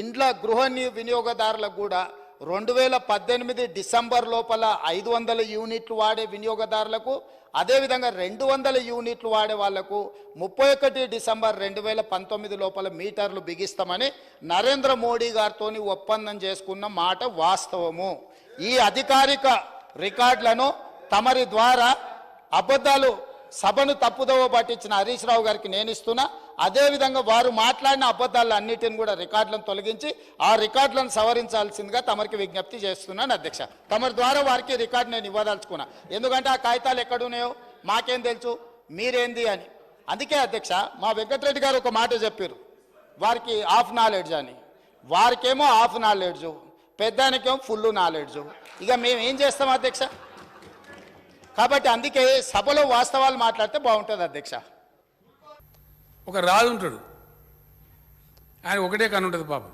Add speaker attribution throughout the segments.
Speaker 1: ఇండ్ల గృహ వినియోగదారులకు కూడా 2018 డిసెంబర్ లోపల 500 యూనిట్లు వాడే వినియోగదారులకు, అదేవిధంగా 200 యూనిట్లు వాడే వాళ్లకు 31 డిసెంబర్ 2019 లోపల మీటర్లు బిగిస్తామని నరేంద్ర మోడీ గారితో ఒప్పందం చేసుకున్న మాట వాస్తవము. ఈ అధికారిక రికార్డులను తమరి ద్వారా అబద్ధాలు సభను తప్పుదోవ పట్టించిన హరీష్ రావు గారికి నేను ఇస్తున్నా. అదేవిధంగా వారు మాట్లాడిన అబద్ధాలు అన్నిటిని కూడా రికార్డులను తొలగించి ఆ రికార్డులను సవరించాల్సిందిగా తమరికి విజ్ఞప్తి చేస్తున్నాను అధ్యక్ష. తమరి ద్వారా వారికి రికార్డు నేను ఇవ్వదలుచుకున్నా. ఎందుకంటే ఆ కాగితాలు ఎక్కడున్నాయో మాకేం తెలుసు, మీరేంది అని. అందుకే అధ్యక్ష, మా వెంకటరెడ్డి గారు ఒక మాట చెప్పారు, వారికి హాఫ్ నాలెడ్జ్ అని. వారికేమో హాఫ్ నాలెడ్జు, పెద్దానికేమో ఫుల్ నాలెడ్జు. ఇక మేము ఏం చేస్తాం అధ్యక్ష? కాబట్టి అందుకే సభలో వాస్తవాలు మాట్లాడితే బాగుంటుంది అధ్యక్ష.
Speaker 2: ఒక రాజు ఉంటాడు, ఆయన ఒకటే కన్ను ఉంటుంది పాపం,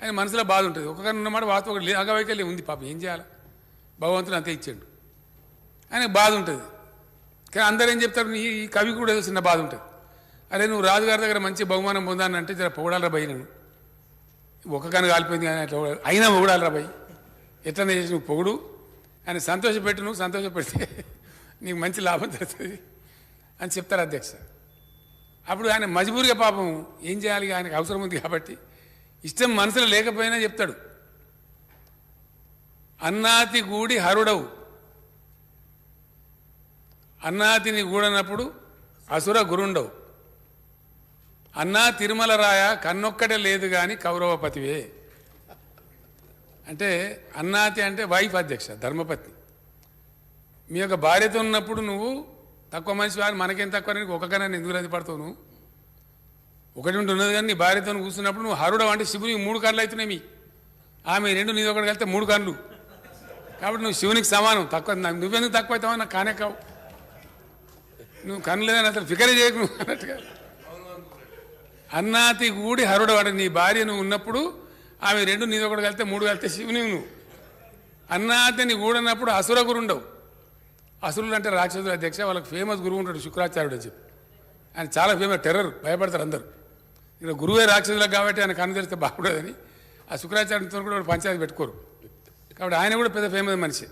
Speaker 2: ఆయన మనసులో బాధ ఉంటుంది. ఒక కన్ను ఉన్నమాట వాస్తవం అగవైకల్యం ఉంది పాపం, ఏం చేయాలి, భగవంతుడు అంతే ఇచ్చాడు, ఆయనకు బాధ ఉంటుంది. కానీ అందరూ ఏం చెప్తారు, ఈ కవి కూడా ఏదో చిన్న బాధ ఉంటుంది. అరే నువ్వు రాజుగారి దగ్గర మంచి బహుమానం పొందాను అంటే జర పొగడాలరా భయ్, నేను ఒక కన్ను కాలిపోయింది కానీ అట్లా అయినా పొగడాలరా భయ్, ఎట్లనే చేసి నువ్వు పొగుడు, ఆయన సంతోషపెట్టు, నువ్వు సంతోషపెడితే నీకు మంచి లాభం జరుగుతుంది అని చెప్తారు అధ్యక్ష. అప్పుడు ఆయన మజబూరిగా పాపం ఏం చేయాలి, ఆయనకు అవసరం ఉంది కాబట్టి ఇష్టం మనసులో లేకపోయినా చెప్తాడు, అన్నాతి గూడి హరుడవు, అన్నాతిని గూడనప్పుడు అసుర గురుండవు, అన్నా తిరుమల రాయ కన్నొక్కడే లేదు కానీ కౌరవపతివే. అంటే అన్నాతి అంటే వైఫ్ అధ్యక్ష, ధర్మపత్ని. మీ యొక్క భార్యతో ఉన్నప్పుడు నువ్వు తక్కువ మనిషి వారు, మనకేం తక్కువ, ఒక కన్నా ఎందుకు రద్దు పడతావు, నువ్వు ఒకటి ఉంటున్నది కానీ నీ భార్యతో కూర్చున్నప్పుడు నువ్వు హరుడు అంటే శివునికి 3 కళ్ళు అవుతున్నాయి, మీ ఆమె 2 నీది ఒకటి కలిస్తే 3 కళ్ళు, కాబట్టి నువ్వు శివునికి సమానం. తక్కువ నువ్వెందుకు తక్కువ అవుతావా, నాకు కానే కావు, నువ్వు కన్ను లేదని అసలు ఫికరే చేయకు నువ్వు అన్నట్టుగా. అన్నాతి గూడి హరుడు అంటే నీ భార్య నువ్వు ఉన్నప్పుడు ఆమె 2 నీది ఒకటి కలిస్తే 3 కలిస్తే శివుని నువ్వు. అన్నాతిని గూడన్నప్పుడు అసుర గురుండవు, అసురులు అంటే రాక్షసులు అధ్యక్ష. వాళ్ళకి ఫేమస్ గురువు ఉంటాడు శుక్రాచార్యుడు అని చెప్పి, ఆయన చాలా ఫేమస్, టెర్రర్, భయపడతారు అందరూ. ఇక్కడ గురువే రాక్షసులకు కాబట్టి ఆయన కన్ను తెరిస్తే బాగుండదని ఆ శుక్రాచార్యుడితో కూడా పంచాయతీ పెట్టుకోరు, కాబట్టి ఆయన కూడా పెద్ద ఫేమస్ మనిషి.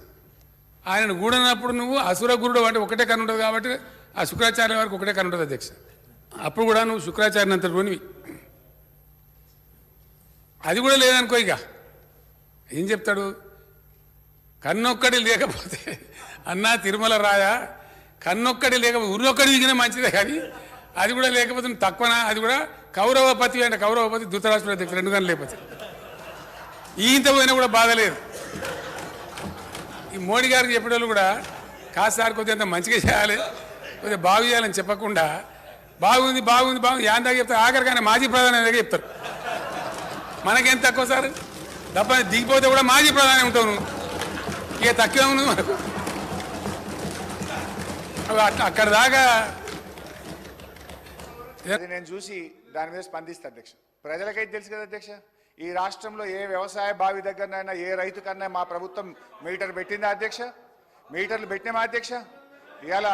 Speaker 2: ఆయనను గూడనప్పుడు నువ్వు అసుర గురుడు అంటే ఒకటే కన్ను ఉంటుంది కాబట్టి ఆ శుక్రాచార్య వారికి ఒకటే కన్ను ఉంటుంది అధ్యక్ష. అప్పుడు కూడా నువ్వు శుక్రాచార్యని అంత రోనివి, అది కూడా లేదనుకో ఇక ఏం చెప్తాడు, కన్నొక్కడి లేకపోతే అన్నా తిరుమల రాయ కన్నొక్కడి లేకపోతే ఉర్రొక్కడి దిగినా మంచిదే, కానీ అది కూడా లేకపోతే తక్కువనా, అది కూడా కౌరవపతి అంటే కౌరవపతి ధృతరాష్ట్రుడు అధ్యక్షుడు 2 గంటలు లేకపోతే ఈంత పోయినా కూడా బాధలేదు. ఈ మోడీ గారికి చెప్పేవాళ్ళు కూడా కాసారి కొద్దిగా మంచిగా చేయాలి, కొద్దిగా బాగు చేయాలని చెప్పకుండా బాగుంది బాగుంది బాగుంది యాందాగా చెప్తారు, ఆఖరికైనా మాజీ ప్రధాని దగ్గర చెప్తారు. మనకేం తక్కువ సార్, తప్ప దిగిపోతే కూడా మాజీ ప్రధాని ఉంటావు నువ్వు, ఇక తక్కువ ఉంది మనకు. అక్కడ దాకా
Speaker 3: నేను చూసి దాని మీద స్పందిస్తా అధ్యక్ష. ప్రజలకైతే తెలుసు కదా అధ్యక్ష, ఈ రాష్ట్రంలో ఏ వ్యవసాయ బావి దగ్గరనైనా ఏ రైతు కన్నా మా ప్రభుత్వం మీటర్ పెట్టిందా అధ్యక్ష? మీటర్లు పెట్టినామా అధ్యక్ష? ఇవాళ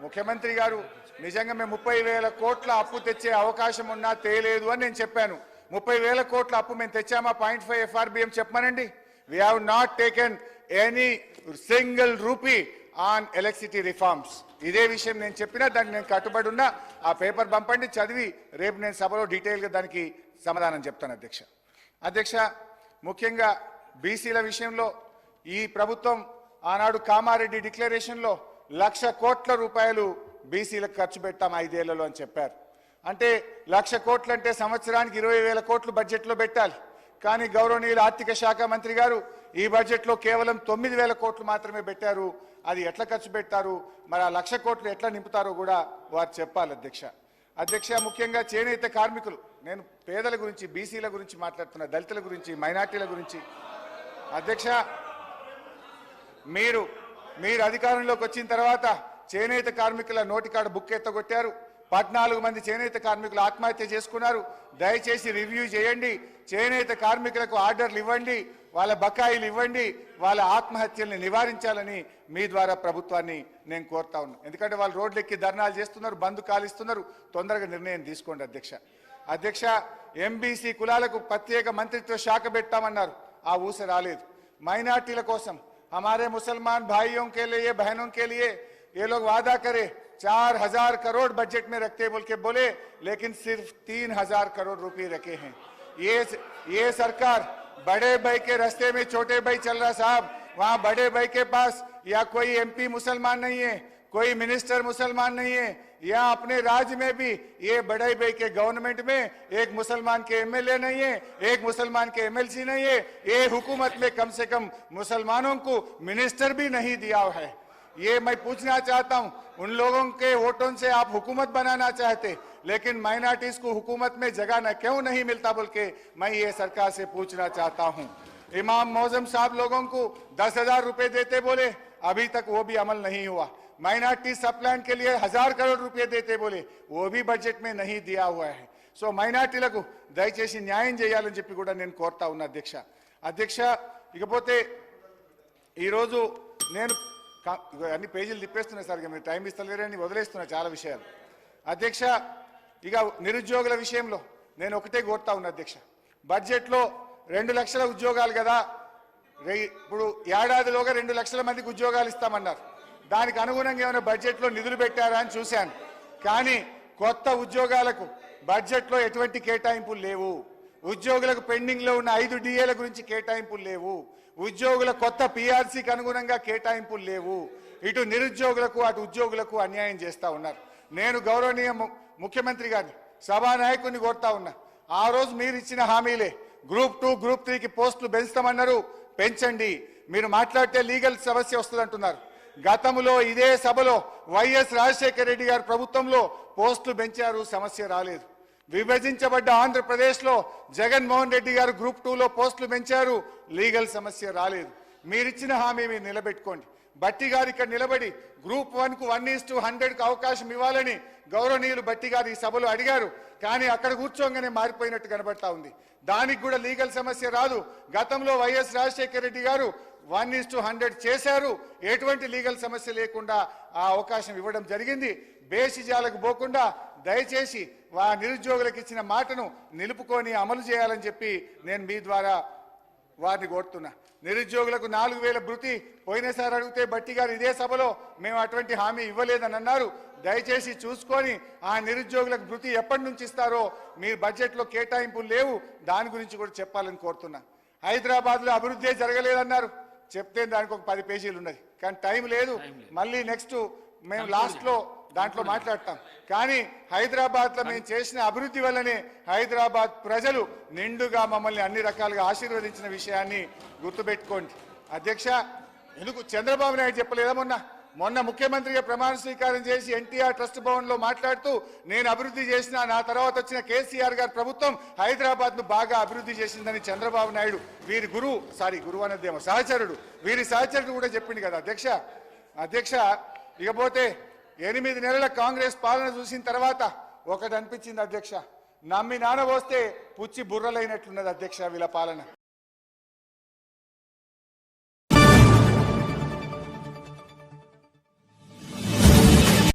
Speaker 3: ముఖ్యమంత్రి గారు నిజంగా మేము 30,000 కోట్ల అప్పు తెచ్చే అవకాశం ఉన్నా తేలేదు అని నేను చెప్పాను. 30,000 కోట్ల అప్పు మేము తెచ్చామా 0.5 FRBM చెప్పమనండి. We have not taken any single rupee on electricity reforms. ఇదే విషయం నేను చెప్పినా, దానికి నేను కట్టుబడి ఉన్నా. ఆ పేపర్ పంపండి, చదివి రేపు నేను సభలో డీటెయిల్గా దానికి సమాధానం చెప్తాను అధ్యక్ష. అధ్యక్ష, ముఖ్యంగా బీసీల విషయంలో ఈ ప్రభుత్వం ఆనాడు కామారెడ్డి డిక్లరేషన్లో 1,00,000 కోట్ల రూపాయలు బీసీలకు ఖర్చు పెట్టాం 5 ఏళ్లలో అని చెప్పారు. అంటే 1,00,000 కోట్లు అంటే సంవత్సరానికి 20,000 కోట్లు బడ్జెట్లో పెట్టాలి. కానీ గౌరవనీయులు ఆర్థిక శాఖ మంత్రి గారు ఈ బడ్జెట్లో కేవలం 9,000 కోట్లు మాత్రమే పెట్టారు. అది ఎట్లా ఖర్చు పెట్టారు, మరి ఆ 1,00,000 కోట్లు ఎట్లా నింపుతారో కూడా వారు చెప్పాలి అధ్యక్ష. అధ్యక్ష, ముఖ్యంగా చేనేత కార్మికులు, నేను పేదల గురించి, బీసీల గురించి మాట్లాడుతున్నా, దళితుల గురించి, మైనార్టీల గురించి. అధ్యక్ష, మీరు అధికారంలోకి వచ్చిన తర్వాత చేనేత కార్మికుల నోటికాడ బుక్ ఎత్తగొట్టారు. 14 మంది చేనేత కార్మికులు ఆత్మహత్య చేసుకున్నారు. దయచేసి రివ్యూ చేయండి, చేనేత కార్మికులకు ఆర్డర్లు ఇవ్వండి, వాళ్ళ బకాయిలు ఇవ్వండి, వాళ్ళ ఆత్మహత్యల్ని నివారించాలని మీ ద్వారా ప్రభుత్వాన్ని నేను కోరుతా ఉన్నాను. ఎందుకంటే వాళ్ళు రోడ్లెక్కి ధర్నాలు చేస్తున్నారు, బంద్ కాలిస్తున్నారు. తొందరగా నిర్ణయం తీసుకోండి అధ్యక్ష. అధ్యక్ష ఎంబీసీ కులాలకు ప్రత్యేక మంత్రిత్వ శాఖ పెట్టామన్నారు, ఆ ఊస రాలేదు. మైనార్టీల కోసం हमारे मुसलमान भाइयों के लिए बहनों के लिए ये लोग वादा करे 4000 करोड़ बजट में रखते बोल के बोले, लेकिन सिर्फ 3000 करोड़ रुपए रखे हैं। ये सरकार बड़े भाई के रास्ते में छोटे भाई चल रहा साहब। वहां बड़े भाई के पास या कोई एमपी मुसलमान नहीं है, कोई मिनिस्टर मुसलमान नहीं है, या अपने राज्य में भी ये बड़े भाई के गवर्नमेंट में एक मुसलमान के एमएलए नहीं है, एक मुसलमान के एमएलसी नहीं है। ये हुकूमत में कम से कम मुसलमानों को मिनिस्टर भी नहीं दिया है। ये मैं पूछना चाहता हूं, उन लोगों के वोटों से आप हुकूमत बनाना चाहते, लेकिन माइनॉरिटीज को हुकूमत में जगह न क्यों नहीं मिलता बोल के मैं ये सरकार से पूछना चाहता हूं। इमाम मौजम साहब लोगों को 10,000 रुपए देते बोले, अभी तक वो भी अमल नहीं हुआ। माइनॉरिटी सब प्लान के लिए 1000 करोड़ रुपए देते बोले, वो भी बजट में नहीं दिया हुआ है। సో మైనార్టీలకు దయచేసి న్యాయం చేయాలని చెప్పి కూడా నేను కోరుతా ఉన్నా అధ్యక్ష. ఇకపోతే ఈరోజు నేను అన్ని పేజీలు తిప్పేస్తున్నా సార్, మీరు టైం ఇస్తలేరని వదిలేస్తున్నా చాలా విషయాలు అధ్యక్ష. ఇక నిరుద్యోగుల విషయంలో నేను ఒకటే కోరుతా ఉన్నా అధ్యక్ష, బడ్జెట్లో 2 లక్షల ఉద్యోగాలు కదా, ఇప్పుడు ఏడాదిలోగా 2 లక్షల మందికి ఉద్యోగాలు ఇస్తామన్నారు. దానికి అనుగుణంగా ఏమైనా బడ్జెట్లో నిధులు పెట్టారా అని చూశాను, కానీ కొత్త ఉద్యోగాలకు బడ్జెట్లో ఎటువంటి కేటాయింపులు లేవు. ఉద్యోగులకు పెండింగ్లో ఉన్న 5 డిఏల గురించి కేటాయింపులు లేవు. ఉద్యోగుల కొత్త పీఆర్సీకి అనుగుణంగా కేటాయింపులు లేవు. ఇటు నిరుద్యోగులకు అటు ఉద్యోగులకు అన్యాయం చేస్తా ఉన్నారు. నేను గౌరవనీయ ముఖ్యమంత్రి గారిని, సభానాయకుడిని కోరుతా ఉన్నా, ఆ రోజు మీరు ఇచ్చిన హామీలే గ్రూప్ 2 గ్రూప్ 3కి పోస్టులు పెంచుతామన్నారు, పెంచండి. మీరు మాట్లాడితే లీగల్ సమస్య వస్తుంది అంటున్నారు. గతంలో ఇదే సభలో వైఎస్ రాజశేఖర రెడ్డి గారి ప్రభుత్వంలో పోస్టులు పెంచారు, సమస్య రాలేదు. విభజించబడ్డ ఆంధ్రప్రదేశ్లో జగన్మోహన్ రెడ్డి గారు గ్రూప్ 2లో పోస్టులు పెంచారు, లీగల్ సమస్య రాలేదు. మీరిచ్చిన హామీ మీరు నిలబెట్టుకోండి. బట్టి గారు ఇక్కడ నిలబడి గ్రూప్ 1కు 1:100కు అవకాశం ఇవ్వాలని గౌరవనీయులు బట్టి గారు ఈ సభలో అడిగారు, కానీ అక్కడ కూర్చోగానే మారిపోయినట్టు కనబడతా ఉంది. దానికి కూడా లీగల్ సమస్య రాదు. గతంలో వైఎస్ రాజశేఖర రెడ్డి గారు 1:100 చేశారు, ఎటువంటి లీగల్ సమస్య లేకుండా ఆ అవకాశం ఇవ్వడం జరిగింది. బేసిజాలకు పోకుండా దయచేసి నిరుద్యోగులకు ఇచ్చిన మాటను నిలుపుకొని అమలు చేయాలని చెప్పి నేను మీ ద్వారా వారిని కోరుతున్నా. నిరుద్యోగులకు 4000 భృతి పోయినసారి అడిగితే బట్టి గారు ఇదే సభలో మేము అటువంటి హామీ ఇవ్వలేదని అన్నారు. దయచేసి చూసుకొని ఆ నిరుద్యోగులకు భృతి ఎప్పటి నుంచి ఇస్తారో, మీరు బడ్జెట్లో కేటాయింపులు లేవు, దాని గురించి కూడా చెప్పాలని కోరుతున్నా. హైదరాబాద్లో అభివృద్ధి జరగలేదన్నారు, చెప్తే దానికి ఒక 10 పేజీలు ఉన్నది, కానీ టైం లేదు. మళ్ళీ నెక్స్ట్ మేము లాస్ట్లో దాంట్లో మాట్లాడతాం. కానీ హైదరాబాద్లో మేము చేసిన అభివృద్ధి వల్లనే హైదరాబాద్ ప్రజలు నిండుగా మమ్మల్ని అన్ని రకాలుగా ఆశీర్వదించిన విషయాన్ని గుర్తుపెట్టుకోండి అధ్యక్ష. ఎందుకు చంద్రబాబు నాయుడు చెప్పలేదా? మొన్న ముఖ్యమంత్రిగా ప్రమాణ స్వీకారం చేసి ఎన్టీఆర్ ట్రస్ట్ భవన్లో మాట్లాడుతూ నేను అభివృద్ధి చేసిన, నా తర్వాత వచ్చిన కేసీఆర్ గారి ప్రభుత్వం హైదరాబాద్ను బాగా అభివృద్ధి చేసిందని చంద్రబాబు నాయుడు వీరి గురువు అన్నదేమో సహచరుడు, వీరి సహచరుడు కూడా చెప్పింది కదా అధ్యక్ష. ఇకపోతే 8 నెలల కాంగ్రెస్ పాలన చూసిన తర్వాత ఒకటి అనిపించింది అధ్యక్ష, నమ్మి నానబోస్తే పుచ్చి బుర్రలైనట్లున్నది అధ్యక్ష వీళ్ళ పాలన.